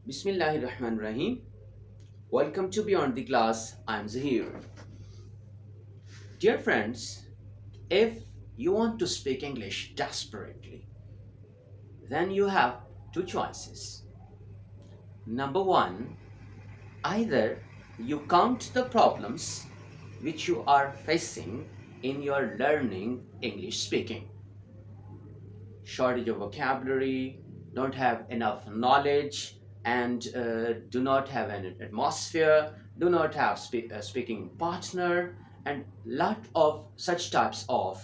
Bismillahirrahmanirrahim. Welcome to Beyond the Class. I'm Zahir. Dear friends, if you want to speak English desperately, then you have two choices. Number one, either you count the problems which you are facing in your learning English speaking. Shortage of vocabulary, don't have enough knowledge, and do not have an atmosphere, do not have speaking partner, and lot of such types of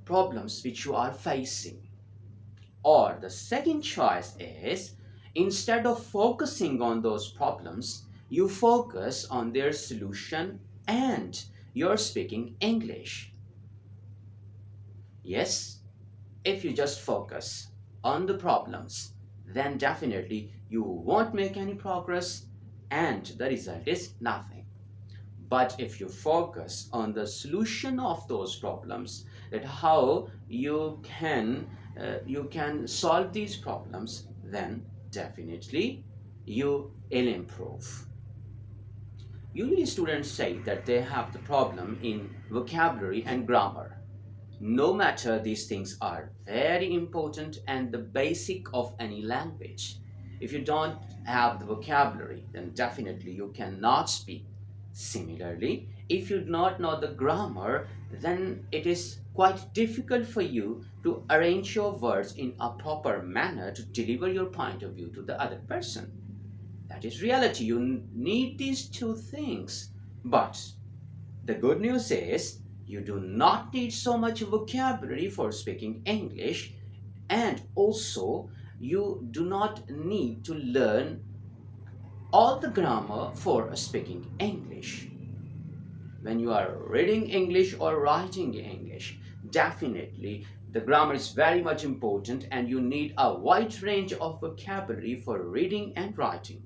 problems which you are facing. Or the second choice is, instead of focusing on those problems, you focus on their solution and you're speaking English. Yes, if you just focus on the problems, then definitely you won't make any progress and the result is nothing. But if you focus on the solution of those problems, that how you can solve these problems, then definitely you will improve. Usually students say that they have the problem in vocabulary and grammar. No matter, these things are very important and the basic of any language. If you don't have the vocabulary, then definitely you cannot speak. Similarly, if you do not know the grammar, then it is quite difficult for you to arrange your words in a proper manner to deliver your point of view to the other person. That is reality. You need these two things. But the good news is you do not need so much vocabulary for speaking English, and also you do not need to learn all the grammar for speaking English. When you are reading English or writing English, definitely the grammar is very much important and you need a wide range of vocabulary for reading and writing.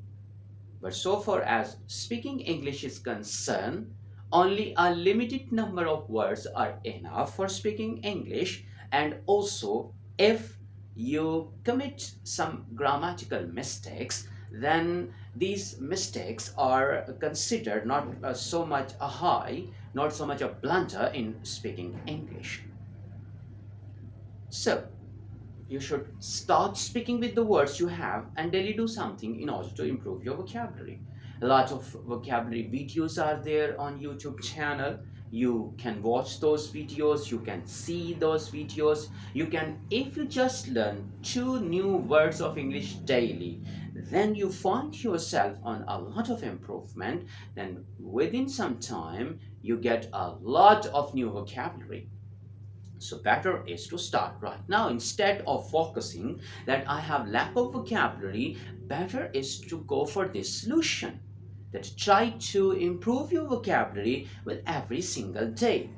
But so far as speaking English is concerned, only a limited number of words are enough for speaking English, and also if you commit some grammatical mistakes, then these mistakes are considered not so much a high, not so much a blunder in speaking English. So, you should start speaking with the words you have and daily do something in order to improve your vocabulary. A lot of vocabulary videos are there on YouTube channel. You can watch those videos, you can see those videos. You can, if you just learn two new words of English daily, then you find yourself on a lot of improvement. Then within some time, you get a lot of new vocabulary. So better is to start right now. Instead of focusing that I have lack of vocabulary, better is to go for this solution. That try to improve your vocabulary with every single day.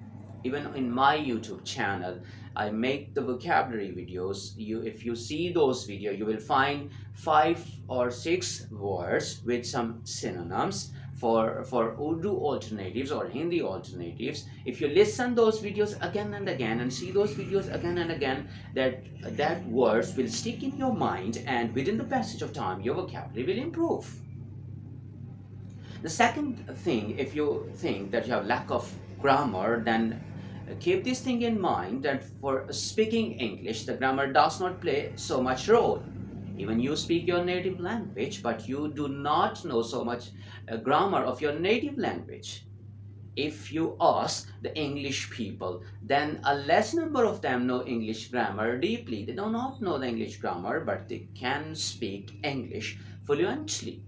Even in my YouTube channel, I make the vocabulary videos. If you see those videos, you will find 5 or 6 words with some synonyms for Urdu alternatives or Hindi alternatives. If you listen those videos again and again and see those videos again and again, that words will stick in your mind, and within the passage of time your vocabulary will improve. The second thing, if you think that you have lack of grammar, then keep this thing in mind that for speaking English, the grammar does not play so much role. Even you speak your native language, but you do not know so much grammar of your native language. If you ask the English people, then a less number of them know English grammar deeply. They do not know the English grammar, but they can speak English fluently.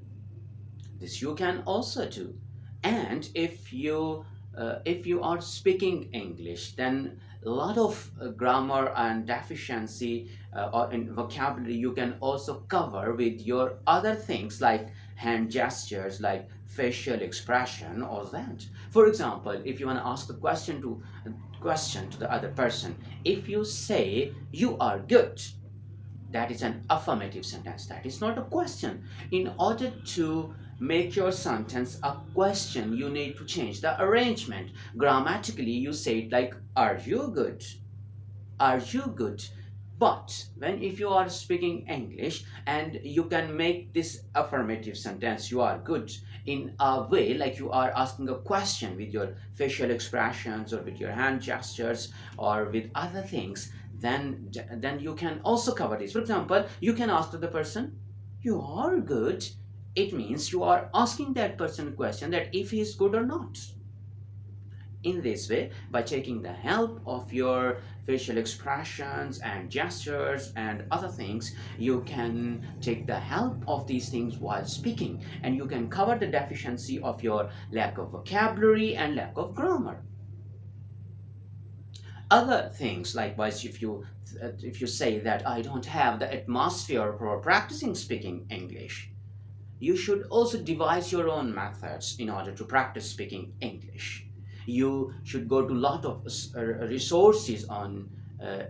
This you can also do. And if you are speaking English, then a lot of grammar and deficiency or in vocabulary you can also cover with your other things like hand gestures, like facial expression or that. For example, if you want to ask a question to the other person, if you say you are good, that is an affirmative sentence. That is not a question. In order to make your sentence a question, you need to change the arrangement. Grammatically, you say it like, are you good? Are you good? But when if you are speaking English and you can make this affirmative sentence, you are good in a way like you are asking a question with your facial expressions or with your hand gestures or with other things, then you can also cover this. For example, you can ask to the person, you are good. It means you are asking that person a question that if he is good or not. In this way, by taking the help of your facial expressions and gestures and other things, you can take the help of these things while speaking, and you can cover the deficiency of your lack of vocabulary and lack of grammar. Other things, likewise, if you say that I don't have the atmosphere for practicing speaking English, you should also devise your own methods in order to practice speaking English. You should go to a lot of resources on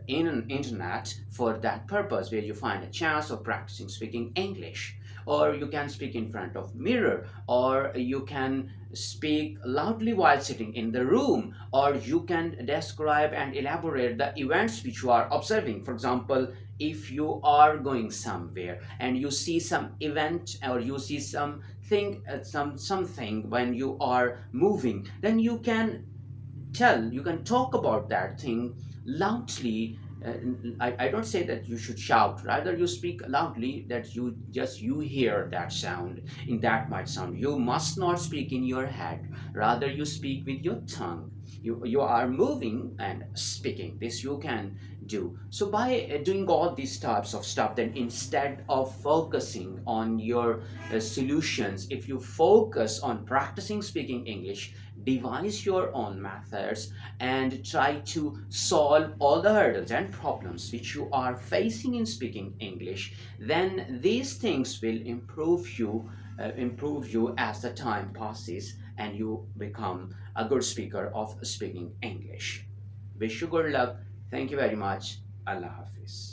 internet for that purpose, where you find a chance of practicing speaking English. Or you can speak in front of mirror, or you can speak loudly while sitting in the room, or you can describe and elaborate the events which you are observing. For example, if you are going somewhere and you see some event or you see something when you are moving, then you can talk about that thing loudly. I don't say that you should shout, rather you speak loudly, that you hear that sound in that might sound. You must not speak in your head, rather you speak with your tongue. You are moving and speaking. This you can do. So by doing all these types of stuff, then instead of focusing on your solutions, if you focus on practicing speaking English, devise your own methods and try to solve all the hurdles and problems which you are facing in speaking English, then these things will improve you as the time passes and you become a good speaker of speaking English. Wish you good luck. Thank you very much. Allah Hafiz.